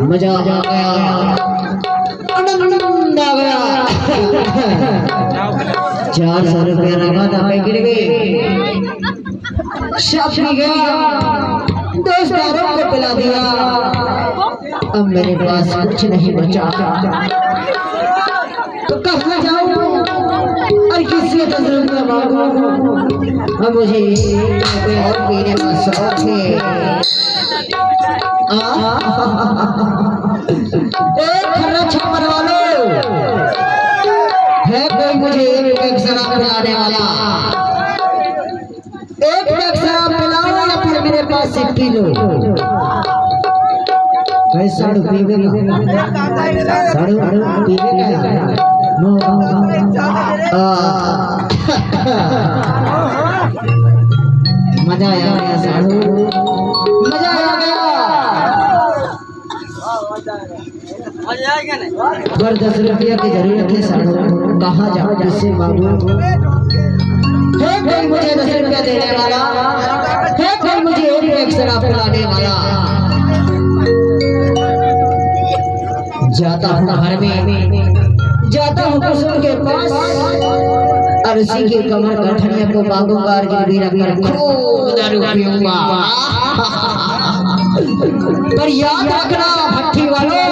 मजा आ गया, आनंद आ गया। 400 रुपया लगा था, मैं गिर गई, सब पी गया, दोस्तों को पिला दिया, अब मेरे पास कुछ नहीं बचा, तो कहाँ जाऊँ और किससे 10 रुपया मांगूं? अब मुझे और पीने का शौक है। खर्रा छप्पर वालों, है कोई मुझे एक पैक शराब पिलाने वाला? एक पैक शराब पिलाओ या फिर मेरे पास से पी लो। साड़ू पीवे मजा आया गया साड़ू, मजा आया गया। अगर 10 रुपया की जरूरत है साड़ू, कहाँ जाओ, किससे मांगू? है कोई मुझे 10 रुपया देने वाला? है कोई मुझे एक पैक शराब पिलाने वाला? जाता हूँ घर में, जाता हूँ कुसुम के पास, और उसी के कमर गठनिया को मांगूंगा और गिरवी रखकर खूब दारू पीऊंगा। पर याद रखना भट्टी वालों,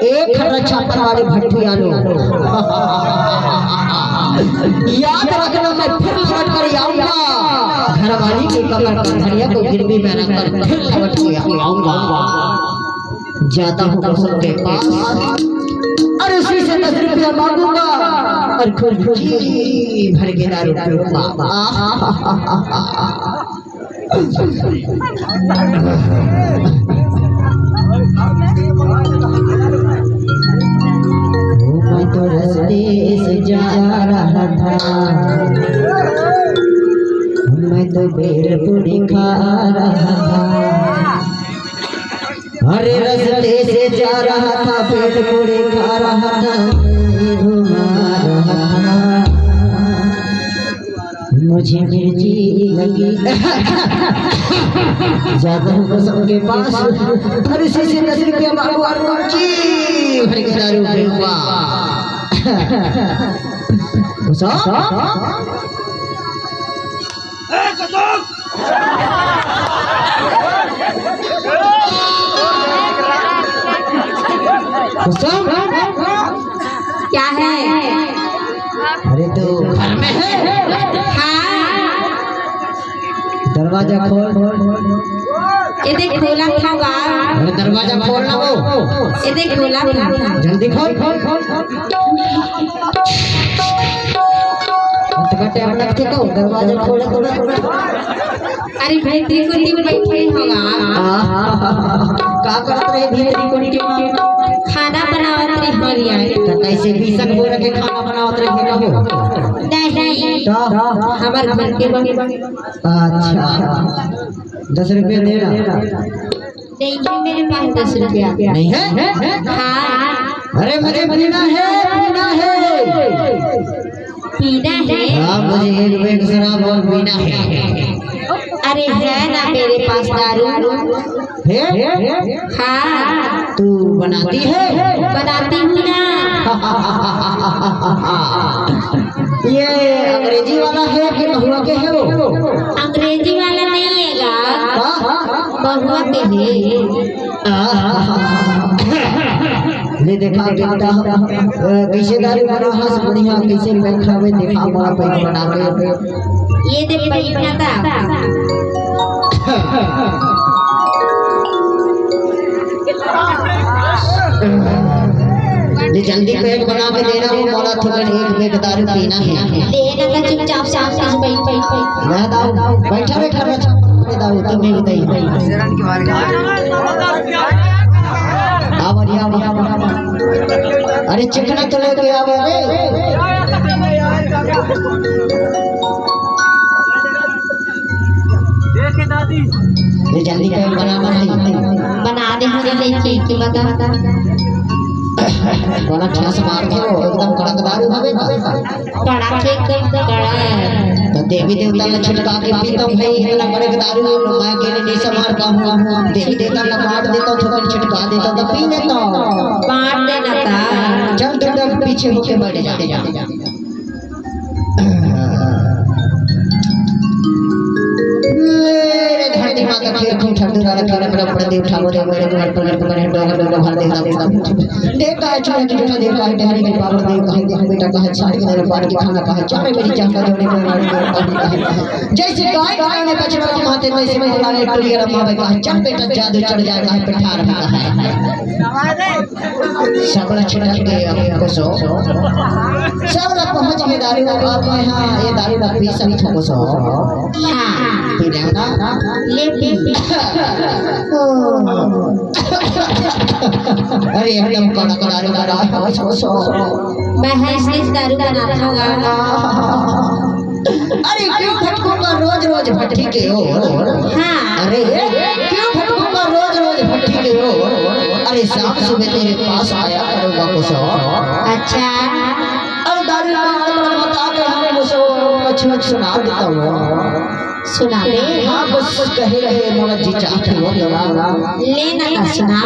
एक खर्रा छापर वाली भट्टी वालों, याद रखना मैं फिर लौट कर आऊंगा, घरवाली के कमर गठनिया को गिरवी में रखकर फिर लौट कर आऊंगा। जाता हूँ कुसुम के पास और उसी से 10 रुपया मांगूंगा और खुशी भर के दारू पीऊंगा। मैं तो रास्ते से जा रहा था, मैं तो भेलपुरी खा रहा था, अरे रास्ते से जा रहा था, भेलपुरी खा रहा था, घुमा रहा था, मुझे मिर्ची लगी। जाता हूँ कुसुम के पास और इसी से 10 रुपया मांगू और मिर्ची भर के दारू पीऊंगा। क्या है? अरे तो घर में है? हाँ। दरवाजा खोल। ये देख खोला था। अरे दरवाजा खोलना वो। ये देख खोला था। जल्दी खोल। कटे अलग थे तो दरवाजा खोल। अरे भाई त्रिकोटी में बैठे होगा। का करत रहे धीरे त्रिकोटी में? खाना बनावत रही हरिया। कैसे भीषण बोल के खाना बनावत रहे का हो? नहीं हमार घर के अच्छा 10 रुपया देना। नहीं है मेरे पास 10 रुपया। नहीं है? हाँ। अरे मुझे पीना है। पीना है? हाँ मुझे एक पैक शराब और पीना है। अरे है ना मेरे पास दारू है? हाँ। तू बनाती है? बनाती हूँ ना। ये अंग्रेजी वाला है कि बहुआ के है वो? अंग्रेजी वाला नहीं है, बहुआ के है। ले देखा कैसे दारू बना हंस बढ़िया कैसे बैठा हुए देखा बड़ा पैक बना के। ये देख बैठा था। जल्दी पैक बना के देना वो बोला था एक पैक दारू पीना है। देना का चुपचाप से बैठ मैं दाऊ बैठा दाऊ तो मेरी दई अरे चिकना तो लेके आओ ये जल्दी पैक बना दे मुझे लेके के बता बड़ा ठस मार के एकदम कड़कदार हवे कड़ाके एकदम कड़ा देवी देवता ने छिटका के पीता हूँ भाई इतना बड़े दारू मैं अकेले नहीं संभालता हूँ। देवी देवता ने बांट देता थोड़ा छिटका देता तो पी लेता हूँ। बांट देना था। चल तो पीछे होके बैठ जा। धरती माता के खूब ठंडी वाला खाना बड़ा बड़ा देव ठाकुर देव मेरे घर पर डोंगर डोंगर भर देता देव का है छोटे छोटे देव का है डहरी के पावर देव का है देव बेटा का है साड़ी मेरे पार के खाना का है चाहे मेरी चाहता जोड़े में मार के जैसे गाय गाय ने बछड़ा माते वैसे में लाने टुलिया मावे का है चल बेटा जादू चढ़ जाएगा है पठार का है सबला छिटक के आपको सो सबला पहुंच के दारू आप यहां ये दारू का पी सभी ठोको सो हां पी लेना ले पी। अरे एकदम कड़क दारू का रहा सो सो बहस इस दारू का नाम होगा। अरे क्यों फटकूंगा रोज रोज भट्टी के हो। हाँ अरे क्यों फटकूंगा रोज रोज भट्टी के हो। अरे शाम सुबह तेरे पास आया करूंगा कुछ। अच्छा और दारू बता के हमें कुछ सुना देता हूँ। सुना दे। हाँ बस कहे रहे मगर जी चाहते हो लेना का सुना।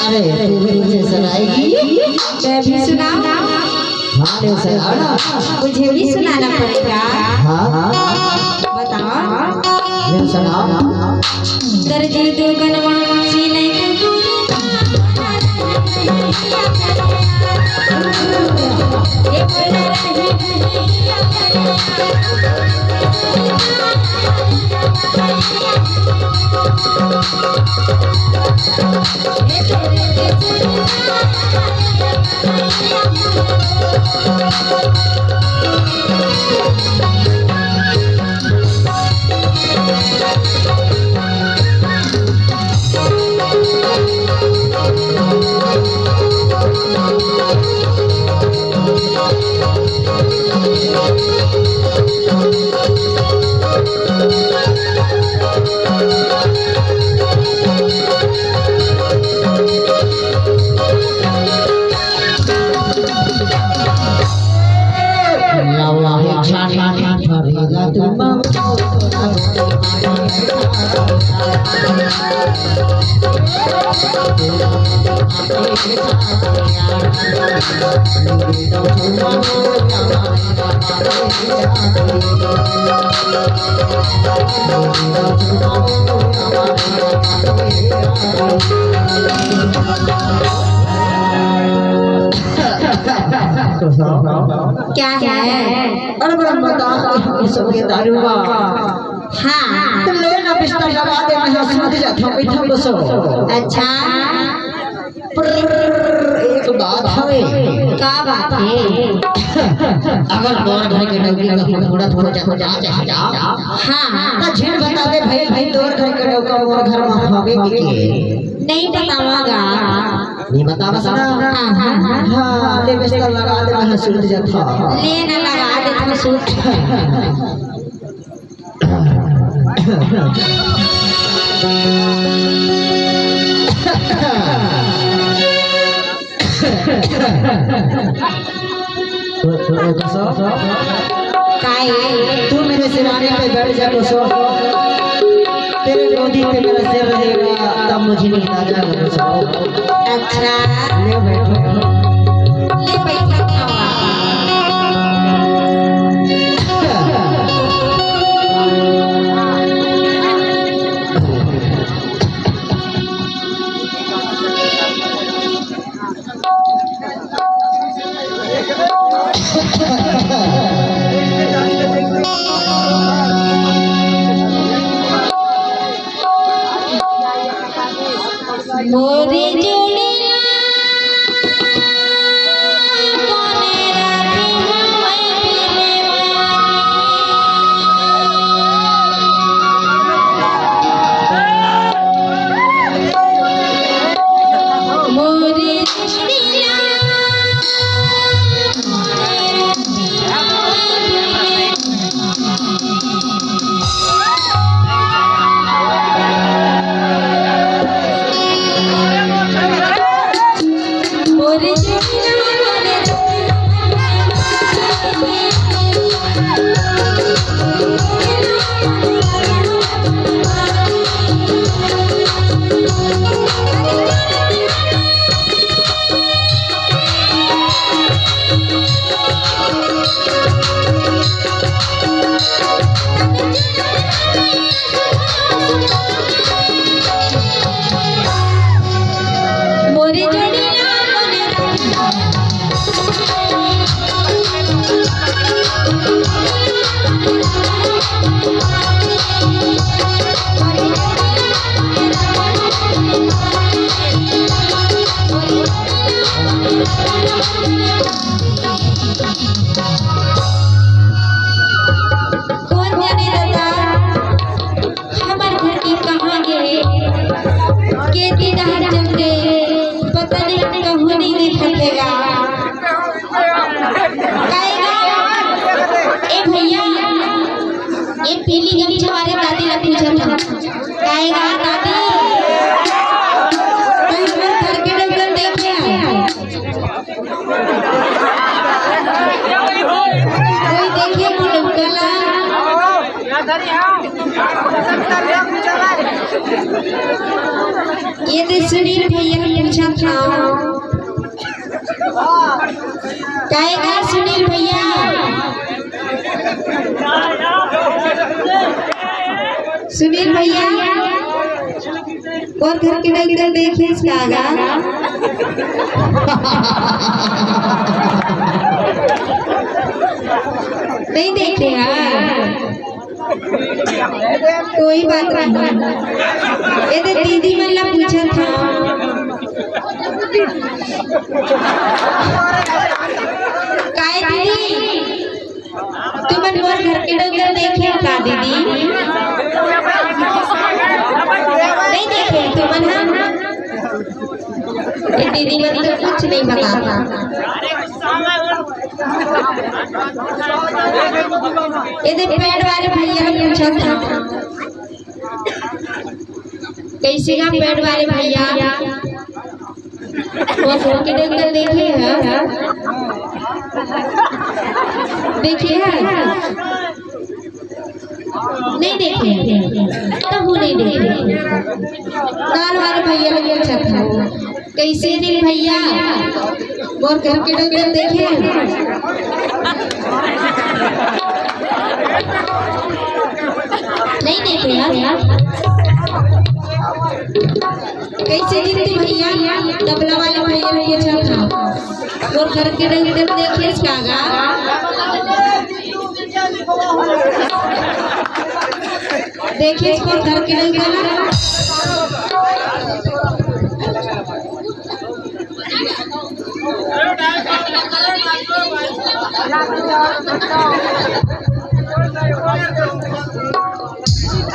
अरे तू मुझे सुनाएगी? मैं भी सुनाऊं? हाँ सुनाना। मुझे भी सुनाना पड़ेगा। हाँ बताओ। सुनाओ। दर्जी दो गनवा सीने क्या है? अरे बड़ा बता सबके दारूगा। हाँ तुम ले ना बिस्तर लगा दे मैं सूझ जाता हूँ बैठा बसो। अच्छा एक बात है। क्या बात है? अगर तोर घर के डौकी का थोड़ा थोड़ा जा हाँ तो झेड़ बता दे भाई भाई तोर घर के डौका मोर घर में हवे के नहीं बताऊंगा। नहीं बता बस ना। हाँ ले बिस्तर लगा दे मैं सूझ जाता। लेना लगा दे तो सूझ। तू मेरे सिराने पे बैठ जा तो तेरे गोदी पे मेरा सिर रहेगा तब मुझे नींद आ जाएगा। अच्छा ले बैठो। ले बैठा मोरे जोड़िया कोने राखी मैं पीले मोरे जोड़िया मोरे मोरे जोड़िया कौन जाने दादा हमारे घर की कहाँ गए के दिन हर जमते पता नहीं कहूँ नहीं दिखेगा ए भैया ये पीली गमछा वाले दादी ने पूछा था कहेगा दादी मैं हमारे घर के डॉक्टर देखे कोई देखिए ये तो सुनील भैया ने पूछा था कहेगा सुनील भैया सुनील भैया और घर के डॉक्टर देखे इसका नहीं देखे कोई बात नहीं ये तो दीदी मैंने पूछा था काय दीदी तुम और घर के डॉक्टर देखे का दीदी नहीं देखे तुम ये दीदी मैंने तो कुछ नहीं बताता ये पेड़ वाले भैया ने पूछा था कैसे का पेड़ वाले भैया वो घर के डॉक्टर देखे हैं देखे हैं नहीं देखे तब वो नहीं देखे काल वाले भैया ने पूछा था कैसे दिन भैया वो घर के डॉक्टर देखे नहीं देखे यार कैसे दिन भैया तबला वाले भैया ने पूछा था वो घर के डॉक्टर देखे इसका देखिए इसको घर के डॉक्टर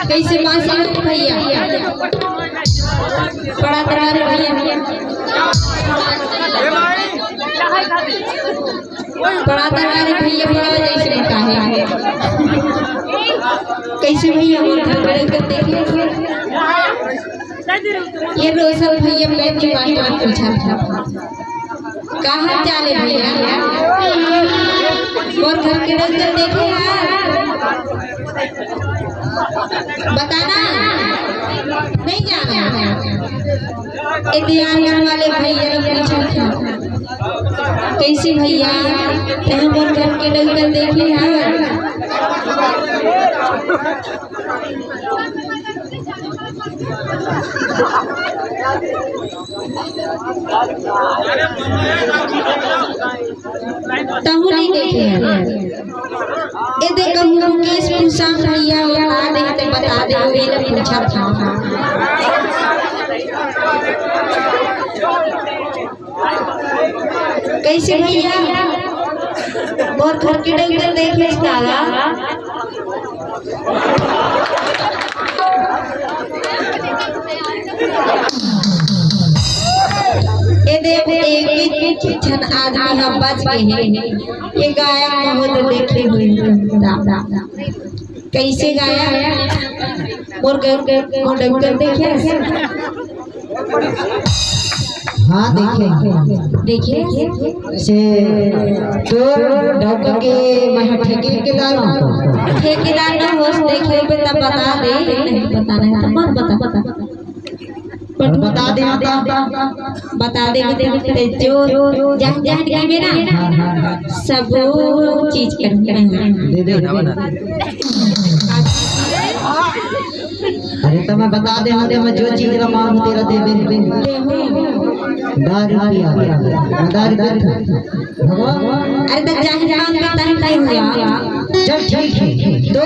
कैसे मासी भैया बड़ा दरार भैया बड़ा दरार भैया बड़ा जैसे रहता है कैसे भैया कर देखे ये रोशन भैया मैं दीवानी बात पूछा था कहाँ चाले भैया और घर के डॉक्टर देखे बताना नहीं जाना ध्यान वाले भैया ने पूछा था कैसे भैया और घर के डॉक्टर देखे तहु नहीं देखे ये देखो मुकेश पूछा भैया बता दे तो बता दे मेरे पूछा था कैसे भैया और घर के डंगर देखे इसका ये देखो एक क्षण आदमी हम बच गए हैं। ये गाया बहुत देखे हुए कैसे गाया और डंगर देखे हाँ देखिए से तो डॉक्टर के मैं ठेकेदार न हो देखे पे तब बता दे नहीं बताना है तो मत बता दे जो जान के मेरा सब चीज करके अरे तो मैं बता दे मैं जो चीज का मांग तेरा दे अरे तो चल ठीक है दो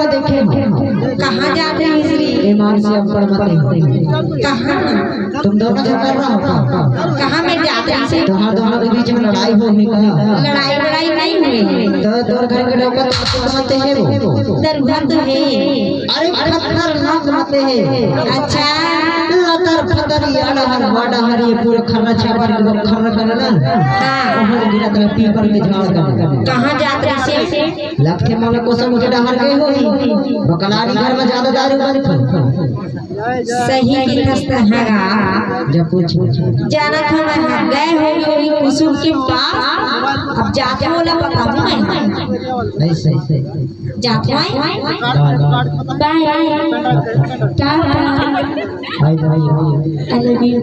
देखे कहाँ जाते हैं इसलिए ईमान से अपर मत कहाँ तुम दोनों जो कर रहा हो कहाँ में जाते हैं दोनों के बीच में लड़ाई होगी लड़ाई नहीं हुई तो तोर घर के डॉक्टर मत है वो दरगाह तो है अरे खतरनाक मत है अच्छा लतर फतर यार हर वाडा हर ये पूरे खरना छापर के खरना करना हां और गिरा तेरा पीपर के झाड़ करना कहां जाते से लखते माने को सब मुझे डहर गए होई बकलारी घर में ज्यादा दारू बंद सही की खस्ता हैगा जब कुछ जाना था मैं गए होगी कुसुम के पास अब जाते होला पता नहीं सही जाते हैं bye tata I love you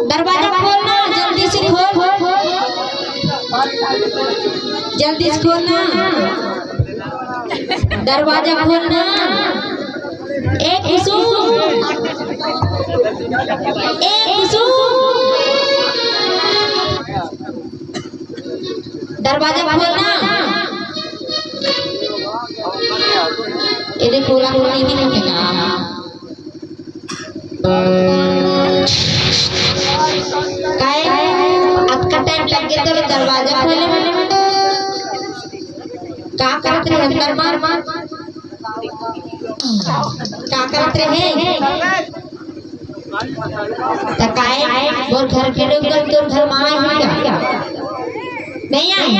दरवाजा खोलना जल्दी से जल्दी से खोलना दरवाजा खोलना दरवाजा खोलना ये खोला नहीं मिलेगा आपका टाइम लग गया तो दरवाजा खोले क्या करते हैं अंदर मार क्या करते हैं तकाए और घर के लोग तो घर में आए क्या नहीं आए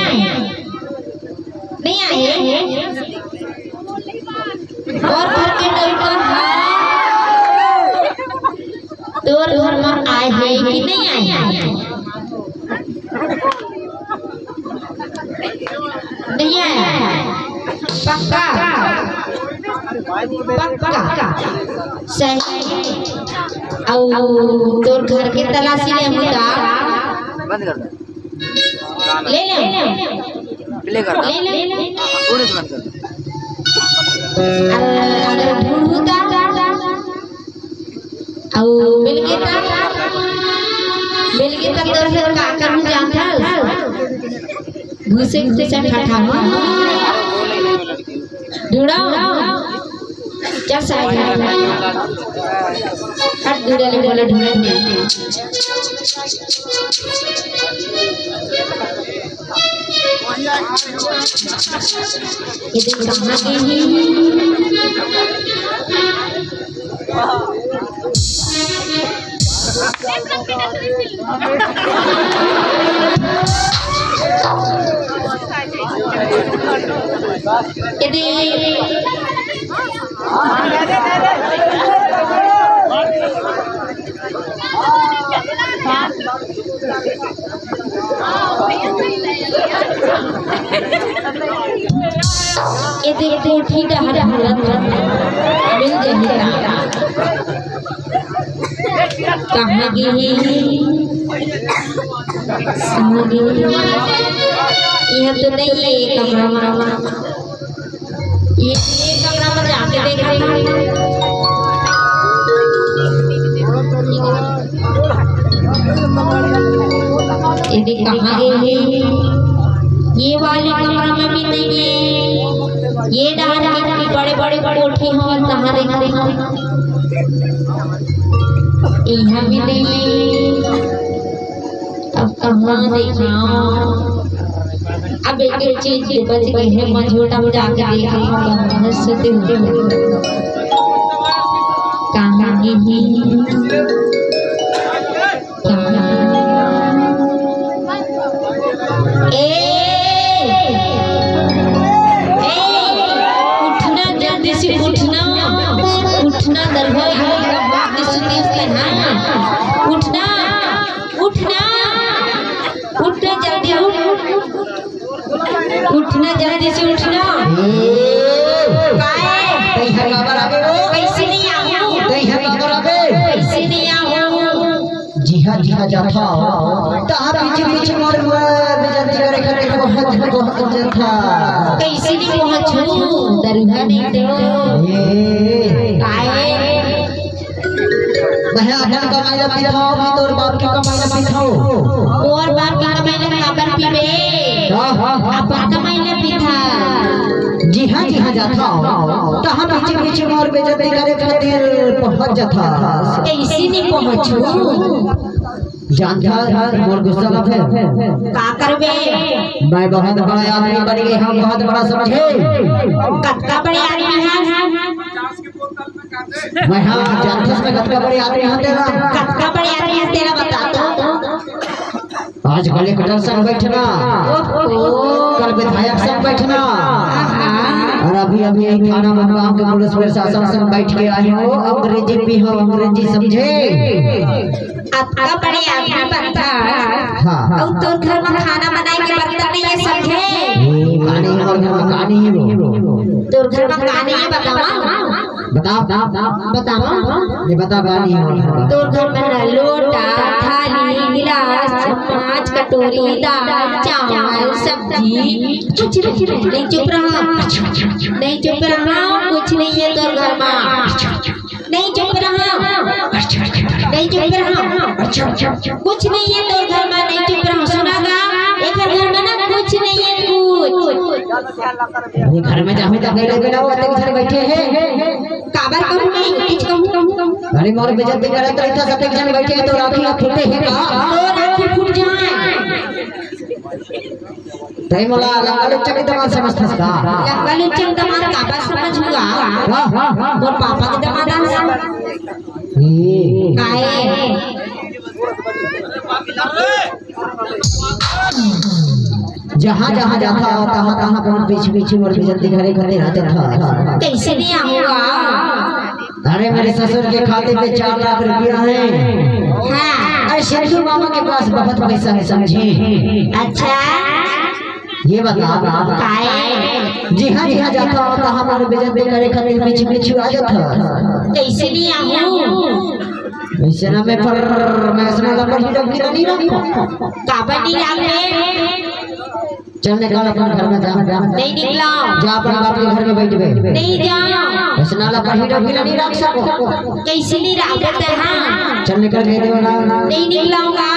और घर के लोग तो घर में आए हैं कि नहीं आए नहीं आया पक्का सही और तोर घर के तलाशी ले मुदा बंद कर दे ले कर थोड़े से बंद कर अगर ढूंढता और मिल गया तोर से का करूं जानता घुसे ठाठा ढूंढा क्या साइड हट ढूंढे बोले ढूंढे ये देख कहां यदि कोठी डहर मिल जाएगा कहाँ गई यह तो नहीं है कमरा ये कमरा में जाके देख रही ये कहाँ गई है? ये वाले कमरा में भी नहीं है। ये डाल की बड़े बड़े कोठी हो कहाँ देख रही हो? यहाँ भी नहीं है। अब कहाँ दिखाऊं? अब एक चीज बच गई है, मझोटा में जाके देखूंगा हंसते हुए कहाँ गई उठना जल्दी से उठना उठना दरबार उठना उठना उठना जल्दी उठना जल्दी से उठना कैसे नहीं आओ कैसे नहीं आओ जी हाँ जाता ताहा पीछे पीछे मोर बेजती करे करे बहुत जाता कैसे नहीं पहुंचूं दरगाह नहीं दे काहे मैं अपन कमाइला पिथाओ भी तोर बाप की कमाइला पिथाओ और बाप की कमाइला काबर पीबे अपन कमाइला पिथा जी हाँ जाता ताहा पीछे पीछे मोर बेजती करे खातिर पहुंच जाता कैसे नहीं पहुंचूं जानता मोर गुस्सा ना फिर का करबे मैं बहुत बड़ा आदमी बन गई हम बहुत बड़ा समझे कत्ता बड़े आदमी हैं मैं हाँ जानता में कत्ता बड़े आदमी हैं तेरा कत्ता बड़े आदमी हैं तेरा बता दो आज कलेक्टर संग बैठना कल विधायक संग बैठना और अभी अभी थाना मुकाम के पुलिस प्रशासन संग बैठ के आई हो अंग्रेजी भी हो अंग्रेजी समझे आपका बड़े आदमी बनता हाँ और तो घर में खाना बनाए के बर्तन नहीं है समझे कहानी और घर में कहानी है वो तो घर में कहानी है बताओ ये बता कहानी है तो घर में लोटा थाली गिलास चम्मच कटोरी दाल चावल सब्जी कुछ नहीं चुप रहा नहीं चुप रहा कुछ नहीं है तो घर में नहीं चुप रहा नहीं चुप रहा कुछ नहीं है तो घर में नहीं चुप रहा सुनागा एक घर में ना कुछ नहीं है कुछ घर में जाहूं तक गए बिना वो घर बैठे हैं काबर कहूं मैं कुछ कहूं अरे मोर बेइज्जती करत रही था सब एक जन बैठे हैं तो राखी आप फूटे हैं का तो राखी फूट जाए तई मोला लंगल चकी दमाद समझथस का लंगल उच्चन दमाद काबर समझूंगा मोर पापा के दमाद काहे जहाँ जहाँ जाता तहाँ तहाँ बहुत पीछे पीछे मोर बेइज्जती करे करे रहते था कैसे नहीं आऊंगा अरे मेरे ससुर के खाते पे 4 लाख रुपया है हाँ अरे शेखू मामा के पास बहुत पैसा है समझे अच्छा ये बता काहे जी हाँ जाता तहाँ मोर बेइज्जती करे करे पीछे पीछे आ जाता कैसे नहीं आऊं वैसे ना मैं सुना लंबा ही नहीं रखो काबर नहीं आवे चल निकल अपन घर में जा नहीं निकला जा अपन बाप के घर में बैठ गए नहीं जा वैसे नाला पर ही नहीं रख सको कैसे नहीं रखते हैं चल निकल गए देवना नहीं निकलाऊंगा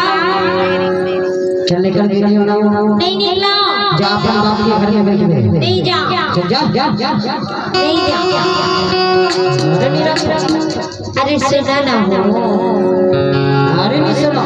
चल निकल गए देवना नहीं निकला जा अपन बाप के घर में बैठ गए नहीं जा चल जा नहीं जा नहीं रख अरे सुना ना हो अरे नहीं सुनो